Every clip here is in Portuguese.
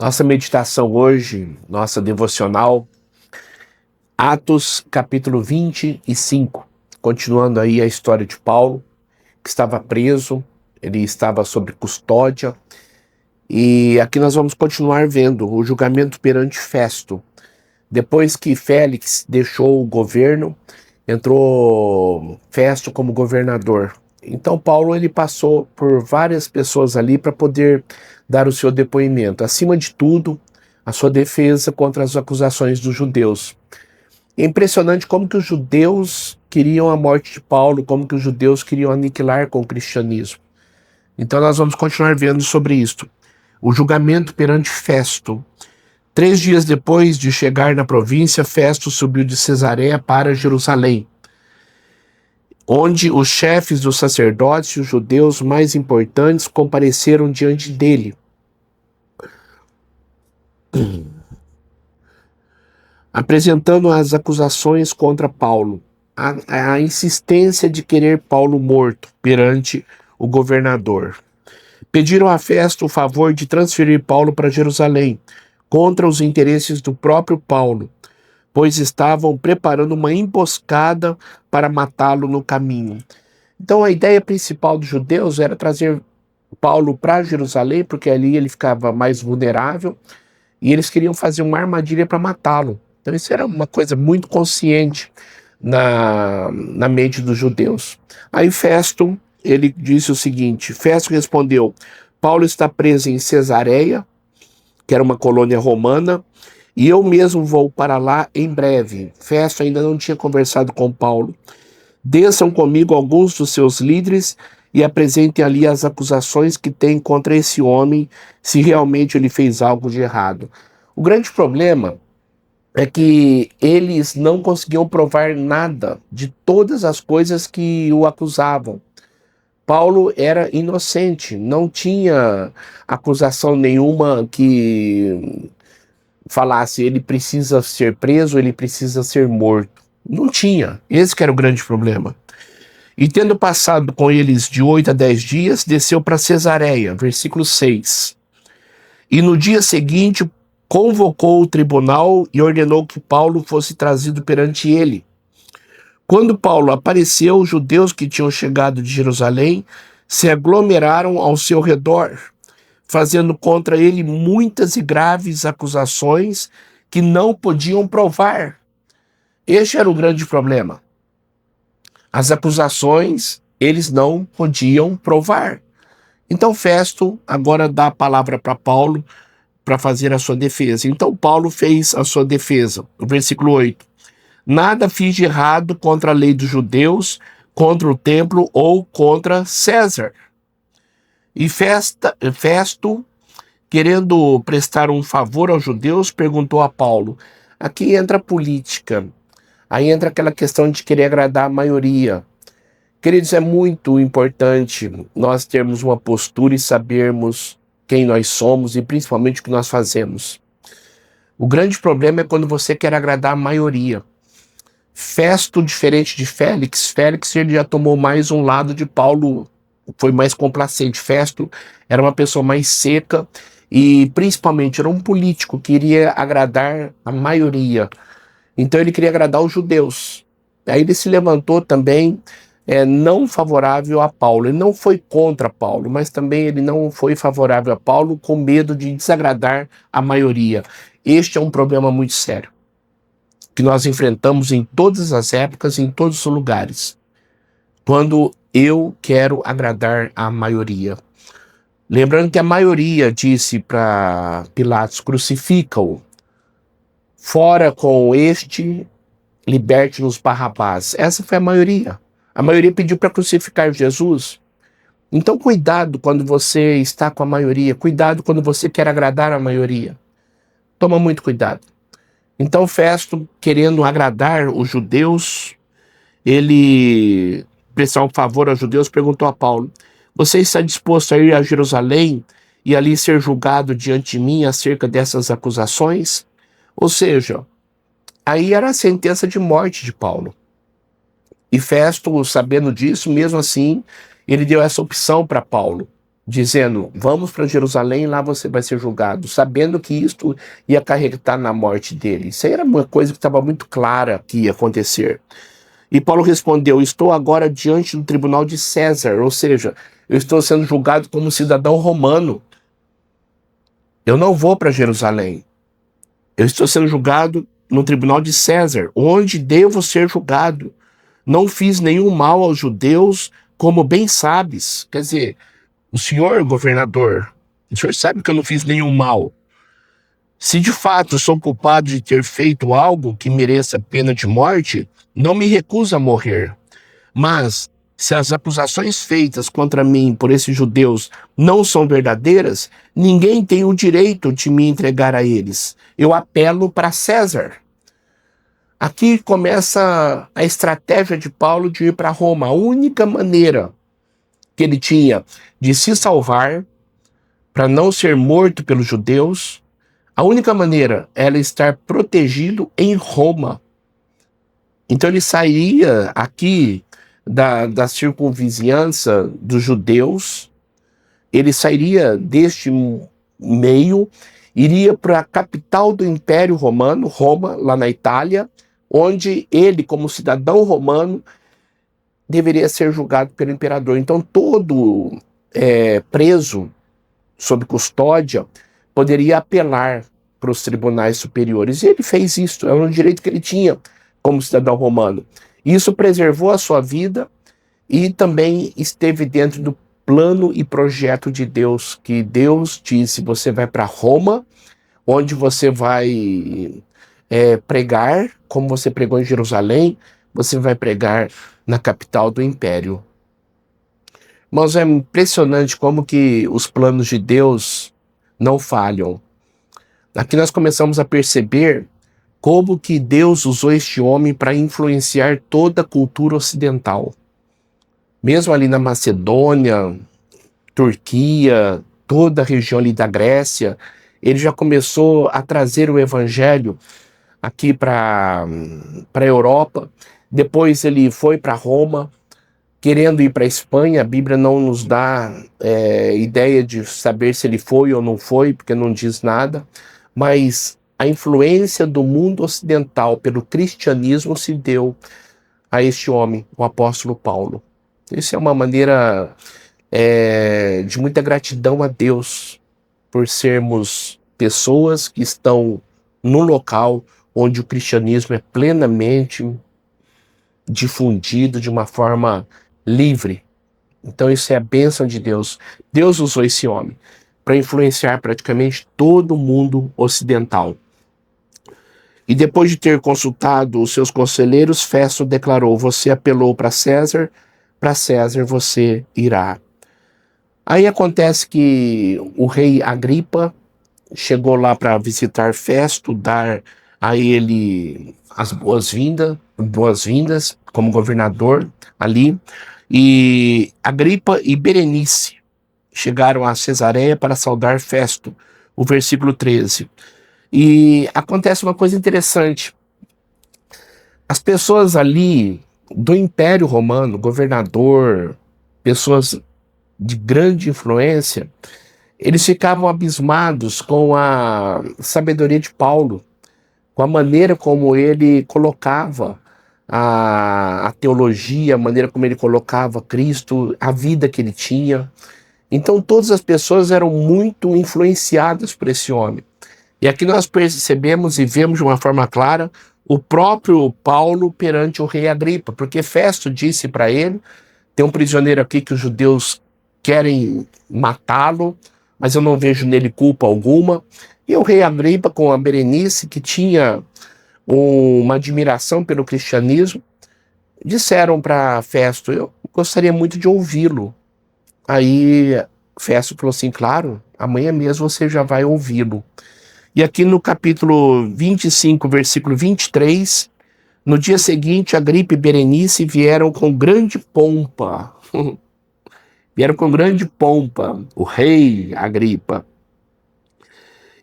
Nossa meditação hoje, nossa devocional, Atos capítulo 25, continuando aí a história de Paulo, que estava preso, ele estava sob custódia, e aqui nós vamos continuar vendo o julgamento perante Festo. Depois que Félix deixou o governo, entrou Festo como governador. Então Paulo ele passou por várias pessoas ali para poder dar o seu depoimento. Acima de tudo, a sua defesa contra as acusações dos judeus. É impressionante como que os judeus queriam a morte de Paulo, como que os judeus queriam aniquilar com o cristianismo. Então nós vamos continuar vendo sobre isto. O julgamento perante Festo. 3 dias depois de chegar na província, Festo subiu de Cesareia para Jerusalém, onde os chefes dos sacerdotes e os judeus mais importantes compareceram diante dele, apresentando as acusações contra Paulo, a insistência de querer Paulo morto perante o governador. Pediram a Festo o favor de transferir Paulo para Jerusalém, contra os interesses do próprio Paulo, pois estavam preparando uma emboscada para matá-lo no caminho. Então a ideia principal dos judeus era trazer Paulo para Jerusalém, porque ali ele ficava mais vulnerável, e eles queriam fazer uma armadilha para matá-lo. Então isso era uma coisa muito consciente na mente dos judeus. Aí Festo, ele disse o seguinte, Festo respondeu, Paulo está preso em Cesareia, que era uma colônia romana, e eu mesmo vou para lá em breve. Festo ainda não tinha conversado com Paulo. Desçam comigo alguns dos seus líderes e apresentem ali as acusações que têm contra esse homem, se realmente ele fez algo de errado. O grande problema é que eles não conseguiam provar nada de todas as coisas que o acusavam. Paulo era inocente, não tinha acusação nenhuma que falasse ele precisa ser preso, ele precisa ser morto. Não tinha, esse que era o grande problema. E tendo passado com eles de 8 a 10 dias, desceu para Cesareia, versículo 6. E no dia seguinte convocou o tribunal e ordenou que Paulo fosse trazido perante ele. Quando Paulo apareceu, os judeus que tinham chegado de Jerusalém se aglomeraram ao seu redor, fazendo contra ele muitas e graves acusações que não podiam provar. Este era o grande problema. As acusações, eles não podiam provar. Então Festo agora dá a palavra para Paulo para fazer a sua defesa. Então Paulo fez a sua defesa. O versículo 8. Nada fiz de errado contra a lei dos judeus, contra o templo ou contra César. E Festo, querendo prestar um favor aos judeus, perguntou a Paulo. Aqui entra a política, aí entra aquela questão de querer agradar a maioria. Queridos, é muito importante nós termos uma postura e sabermos quem nós somos e principalmente o que nós fazemos. O grande problema é quando você quer agradar a maioria. Festo, diferente de Félix, ele já tomou mais um lado de Paulo, foi mais complacente. Festo era uma pessoa mais seca e principalmente era um político que queria agradar a maioria. Então ele queria agradar os judeus. Aí ele se levantou também não favorável a Paulo. Ele não foi contra Paulo, mas também ele não foi favorável a Paulo com medo de desagradar a maioria. Este é um problema muito sério que nós enfrentamos em todas as épocas, em todos os lugares. Quando eu quero agradar a maioria. Lembrando que a maioria disse para Pilatos, crucifica-o. Fora com este, liberte-nos Barrabás. Essa foi a maioria. A maioria pediu para crucificar Jesus. Então cuidado quando você está com a maioria. Cuidado quando você quer agradar a maioria. Toma muito cuidado. Então Festo, querendo agradar os judeus, ele prestar um favor aos judeus, perguntou a Paulo, você está disposto a ir a Jerusalém e ali ser julgado diante de mim acerca dessas acusações? Ou seja, aí era a sentença de morte de Paulo. E Festo, sabendo disso, mesmo assim, ele deu essa opção para Paulo. dizendo, vamos para Jerusalém, lá você vai ser julgado, sabendo que isto ia acarretar na morte dele. Isso aí era uma coisa que estava muito clara que ia acontecer. E Paulo respondeu, estou agora diante do tribunal de César, ou seja, eu estou sendo julgado como cidadão romano. Eu não vou para Jerusalém. Eu estou sendo julgado no tribunal de César, onde devo ser julgado. Não fiz nenhum mal aos judeus, como bem sabes. Quer dizer, o senhor governador, o senhor sabe que eu não fiz nenhum mal. Se de fato sou culpado de ter feito algo que mereça pena de morte, não me recuso a morrer. Mas, se as acusações feitas contra mim por esses judeus não são verdadeiras, ninguém tem o direito de me entregar a eles. Eu apelo para César. Aqui começa a estratégia de Paulo de ir para Roma. A única maneira que ele tinha de se salvar, para não ser morto pelos judeus, a única maneira era estar protegido em Roma. Então ele sairia aqui da circunvizinhança dos judeus, ele sairia deste meio, iria para a capital do Império Romano, Roma, lá na Itália, onde ele, como cidadão romano, deveria ser julgado pelo imperador. Então todo preso sob custódia poderia apelar para os tribunais superiores. E ele fez isso, era um direito que ele tinha como cidadão romano. Isso preservou a sua vida e também esteve dentro do plano e projeto de Deus, que Deus disse, você vai para Roma, onde você vai pregar, como você pregou em Jerusalém, você vai pregar na capital do império. Mas é impressionante como que os planos de Deus não falham. Aqui nós começamos a perceber como que Deus usou este homem para influenciar toda a cultura ocidental. Mesmo ali na Macedônia, Turquia, toda a região ali da Grécia, ele já começou a trazer o evangelho aqui para a Europa. Depois ele foi para Roma, querendo ir para a Espanha. A Bíblia não nos dá ideia de saber se ele foi ou não foi, porque não diz nada, mas a influência do mundo ocidental pelo cristianismo se deu a este homem, o apóstolo Paulo. Isso é uma maneira de muita gratidão a Deus por sermos pessoas que estão no local onde o cristianismo é plenamente difundido de uma forma livre. Então isso é a bênção de Deus. Deus usou esse homem para influenciar praticamente todo o mundo ocidental. E depois de ter consultado os seus conselheiros, Festo declarou, você apelou para César você irá. Aí acontece que o rei Agripa chegou lá para visitar Festo, dar a ele as boas-vindas como governador ali. E Agripa e Berenice chegaram a Cesareia para saudar Festo, o versículo 13. E acontece uma coisa interessante. As pessoas ali do Império Romano, governador, pessoas de grande influência, eles ficavam abismados com a sabedoria de Paulo, com a maneira como ele colocava a teologia, a maneira como ele colocava Cristo, a vida que ele tinha. Então todas as pessoas eram muito influenciadas por esse homem. E aqui nós percebemos e vemos de uma forma clara o próprio Paulo perante o rei Agripa, porque Festo disse para ele, tem um prisioneiro aqui que os judeus querem matá-lo, mas eu não vejo nele culpa alguma. E o rei Agripa, com a Berenice, que tinha uma admiração pelo cristianismo, disseram para Festo, eu gostaria muito de ouvi-lo. Aí Festo falou assim, claro, amanhã mesmo você já vai ouvi-lo. E aqui no capítulo 25, versículo 23, no dia seguinte, Agripa e Berenice vieram com grande pompa. Vieram com grande pompa, o rei Agripa.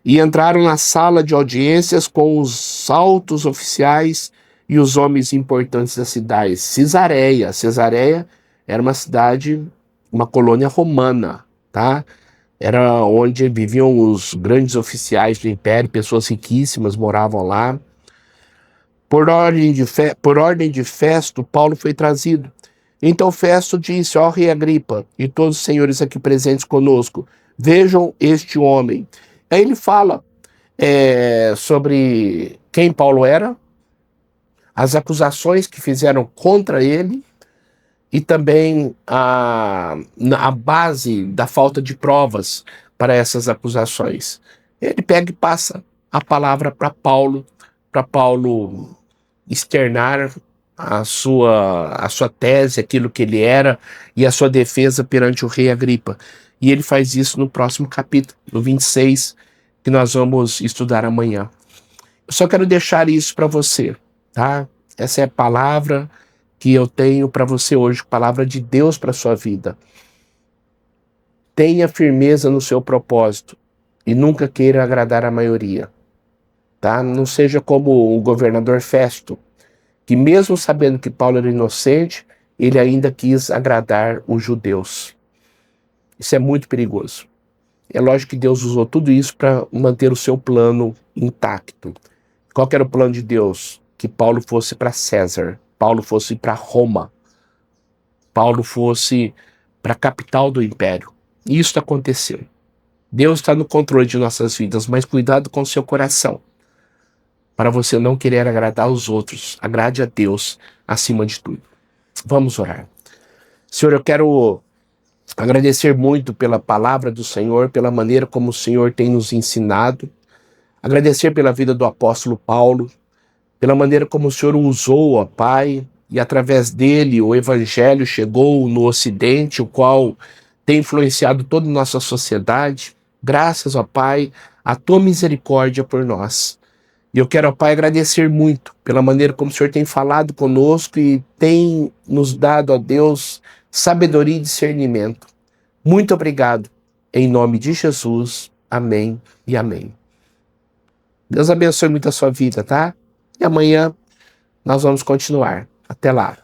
E entraram na sala de audiências com os altos oficiais e os homens importantes da cidade. Cesareia era uma cidade, uma colônia romana. tá? Era onde viviam os grandes oficiais do império, pessoas riquíssimas moravam lá. Por ordem de Festo, Paulo foi trazido. Então Festo disse: ó rei Agripa e todos os senhores aqui presentes conosco, vejam este homem. Aí ele fala sobre quem Paulo era, as acusações que fizeram contra ele e também a base da falta de provas para essas acusações. Ele pega e passa a palavra para Paulo externar a sua tese, aquilo que ele era e a sua defesa perante o rei Agripa. E ele faz isso no próximo capítulo, no 26, que nós vamos estudar amanhã. Eu só quero deixar isso para você, tá? Essa é a palavra que eu tenho para você hoje, palavra de Deus para sua vida. Tenha firmeza no seu propósito e nunca queira agradar a maioria, tá? Não seja como o governador Festo, que mesmo sabendo que Paulo era inocente, ele ainda quis agradar os judeus. Isso é muito perigoso. É lógico que Deus usou tudo isso para manter o seu plano intacto. Qual que era o plano de Deus? Que Paulo fosse para César, Paulo fosse para Roma, Paulo fosse para a capital do império. E isso aconteceu. Deus está no controle de nossas vidas, mas cuidado com o seu coração, para você não querer agradar os outros. Agrade a Deus acima de tudo. Vamos orar. Senhor, eu quero agradecer muito pela palavra do Senhor, pela maneira como o Senhor tem nos ensinado. Agradecer pela vida do apóstolo Paulo, pela maneira como o Senhor o usou, ó Pai, e através dele o evangelho chegou no Ocidente, o qual tem influenciado toda a nossa sociedade. Graças, ó Pai, à tua misericórdia por nós. E eu quero, ó Pai, agradecer muito pela maneira como o Senhor tem falado conosco e tem nos dado, ó Deus, sabedoria e discernimento. Muito obrigado. Em nome de Jesus. Amém e amém. Deus abençoe muito a sua vida, tá? E amanhã nós vamos continuar. Até lá.